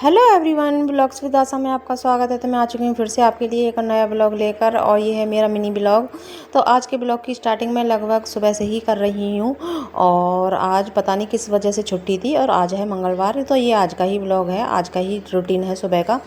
Hello everyone, blogs with आशा में आपका स्वागत है। तो मैं आ चुकी हूँ फिर से आपके लिए एक नया ब्लॉग लेकर, और ये है मेरा मिनी ब्लॉग। तो आज के ब्लॉग की स्टार्टिंग मैं लगभग सुबह से ही कर रही हूँ, और आज पता नहीं किस वजह से छुट्टी थी और आज है मंगलवार। तो ये आज का ही ब्लॉग है, आज का ही रूटीन है सुबह का।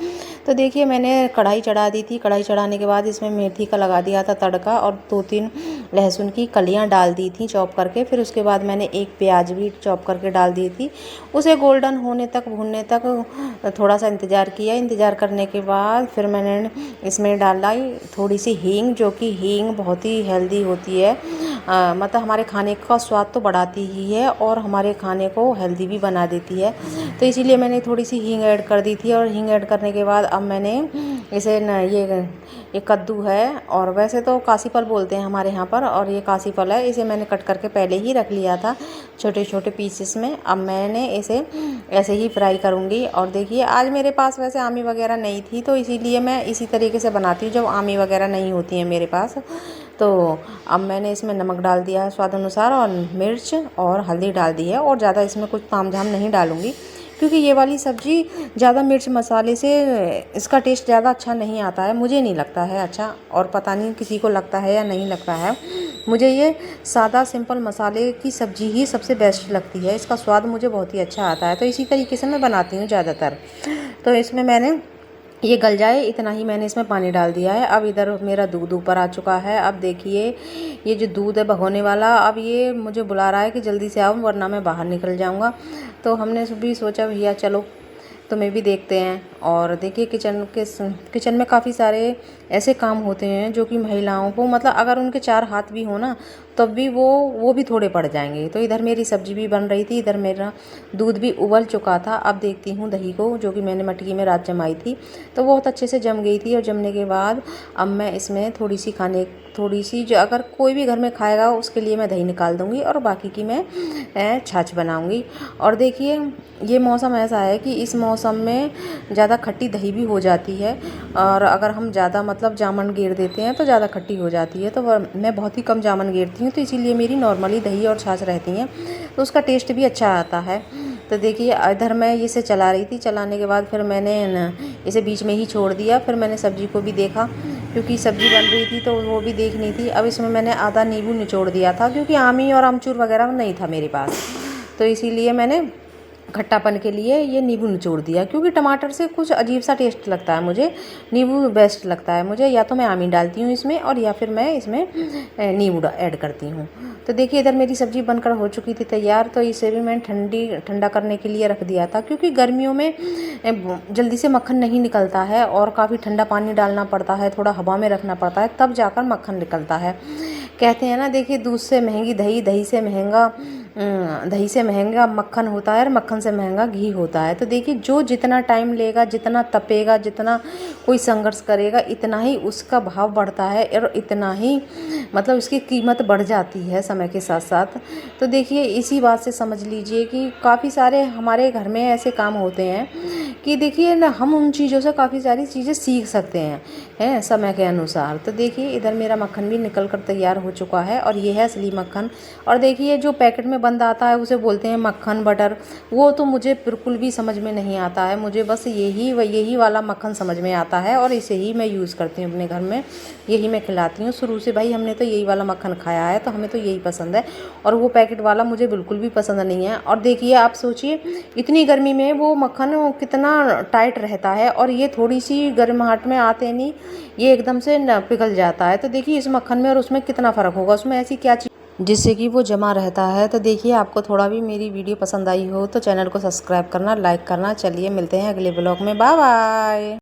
तो देखिए, मैंने कढ़ाई चढ़ा दी थी। कढ़ाई चढ़ाने के बाद इसमें मेथी का लगा दिया था तड़का, और 2-3 लहसुन की कलियाँ डाल दी थी चॉप करके। फिर उसके बाद मैंने एक प्याज भी चॉप करके डाल दी थी। उसे गोल्डन होने तक, भूनने तक थोड़ा सा इंतज़ार किया। इंतज़ार करने के बाद फिर मैंने इसमें डाला थोड़ी सी हींग, जो कि हींग बहुत ही हेल्दी होती है। मतलब हमारे खाने का स्वाद तो बढ़ाती ही है और हमारे खाने को हेल्दी भी बना देती है। तो इसीलिए मैंने थोड़ी सी हींग ऐड कर दी थी। और हींग ऐड करने के बाद अब मैंने इसे ये कद्दू है, और वैसे तो कासी फल बोलते हैं हमारे यहाँ पर, और ये कासी फल है। इसे मैंने कट करके पहले ही रख लिया था छोटे छोटे पीसेस में। अब मैंने इसे ऐसे ही फ्राई करूँगी। और देखिए, आज मेरे पास वैसे आमी वगैरह नहीं थी, तो इसीलिए मैं इसी तरीके से बनाती हूँ जब आमी वगैरह नहीं होती है मेरे पास। तो अब मैंने इसमें नमक डाल दिया है स्वाद अनुसार, और मिर्च और हल्दी डाल दी है। और ज़्यादा इसमें कुछ तामझाम नहीं डालूँगी, क्योंकि ये वाली सब्ज़ी ज़्यादा मिर्च मसाले से इसका टेस्ट ज़्यादा अच्छा नहीं आता है। मुझे नहीं लगता है अच्छा, और पता नहीं किसी को लगता है या नहीं लगता है। मुझे ये सादा सिंपल मसाले की सब्ज़ी ही सबसे बेस्ट लगती है। इसका स्वाद मुझे बहुत ही अच्छा आता है, तो इसी तरीके से मैं बनाती हूँ ज़्यादातर। तो इसमें मैंने ये गल जाए इतना ही मैंने इसमें पानी डाल दिया है। अब इधर मेरा दूध ऊपर आ चुका है। अब देखिए, ये जो दूध है भगोने वाला, अब ये मुझे बुला रहा है कि जल्दी से आओ वरना मैं बाहर निकल जाऊंगा। तो हमने भी सोचा भैया चलो तुम्हें भी देखते हैं। और देखिए, किचन में काफ़ी सारे ऐसे काम होते हैं जो कि महिलाओं को, मतलब अगर उनके 4 हाथ भी हो ना, तब भी वो भी थोड़े पड़ जाएंगे। तो इधर मेरी सब्ज़ी भी बन रही थी, इधर मेरा दूध भी उबल चुका था। अब देखती हूँ दही को, जो कि मैंने मटकी में रात जमाई थी, तो बहुत अच्छे से जम गई थी। और जमने के बाद अब मैं इसमें थोड़ी सी जो अगर कोई भी घर में खाएगा उसके लिए मैं दही निकाल दूँगी, और बाकी की मैं छाछ बनाऊँगी। और देखिए, ये मौसम ऐसा है कि इस मौसम में ज़्यादा खट्टी दही भी हो जाती है, और अगर हम ज़्यादा मतलब जामन गेर देते हैं तो ज़्यादा खट्टी हो जाती है। तो मैं बहुत ही कम जामन गेरती हूँ, तो इसीलिए मेरी नॉर्मली दही और छाछ रहती हैं, तो उसका टेस्ट भी अच्छा आता है। तो देखिए, इधर मैं इसे चला रही थी। चलाने के बाद फिर मैंने इसे बीच में ही छोड़ दिया। फिर मैंने सब्ज़ी को भी देखा, क्योंकि सब्ज़ी बन रही थी तो वो भी देखनी थी। अब इसमें मैंने आधा नींबू निचोड़ दिया था, क्योंकि आमी और अमचूर वगैरह नहीं था मेरे पास, तो इसीलिए मैंने खट्टापन के लिए ये नींबू निचोड़ दिया। क्योंकि टमाटर से कुछ अजीब सा टेस्ट लगता है, मुझे नींबू बेस्ट लगता है मुझे। या तो मैं आमी डालती हूँ इसमें, और या फिर मैं इसमें नींबू ऐड करती हूँ। तो देखिए, इधर मेरी सब्ज़ी बनकर हो चुकी थी तैयार। तो इसे भी मैंने ठंडा करने के लिए रख दिया था, क्योंकि गर्मियों में जल्दी से मक्खन नहीं निकलता है, और काफ़ी ठंडा पानी डालना पड़ता है, थोड़ा हवा में रखना पड़ता है, तब जाकर मक्खन निकलता है। कहते हैं ना, देखिए, दूध से महंगी दही, दही से महंगा मक्खन होता है, और मक्खन से महंगा घी होता है। तो देखिए, जो जितना टाइम लेगा, जितना तपेगा, जितना कोई संघर्ष करेगा, इतना ही उसका भाव बढ़ता है, और इतना ही मतलब उसकी कीमत बढ़ जाती है समय के साथ साथ। तो देखिए, इसी बात से समझ लीजिए कि काफ़ी सारे हमारे घर में ऐसे काम होते हैं कि देखिए ना, हम उन चीज़ों से काफ़ी सारी चीज़ें सीख सकते हैं समय के अनुसार। तो देखिए, इधर मेरा मक्खन भी निकल कर तैयार हो चुका है, और ये है असली मक्खन। और देखिए, जो पैकेट में बंद आता है उसे बोलते हैं मक्खन बटर, वो तो मुझे बिल्कुल भी समझ में नहीं आता है। मुझे बस यही वाला मक्खन समझ में आता है, और इसे ही मैं यूज़ करती हूँ अपने घर में, यही मैं खिलाती हूँ शुरू से। भाई, हमने तो यही वाला मक्खन खाया है, तो हमें तो यही पसंद है, और वो पैकेट वाला मुझे बिल्कुल भी पसंद नहीं है। और देखिए, आप सोचिए, इतनी गर्मी में वो मक्खन कितना टाइट रहता है, और ये थोड़ी सी गर्माहट में आते नहीं ये एकदम से पिघल जाता है। तो देखिए, इस मक्खन में और उसमें कितना फ़र्क होगा, उसमें ऐसी क्या चीज़ जिससे कि वो जमा रहता है। तो देखिए, आपको थोड़ा भी मेरी वीडियो पसंद आई हो तो चैनल को सब्सक्राइब करना, लाइक करना। चलिए, मिलते हैं अगले ब्लॉग में। Bye bye.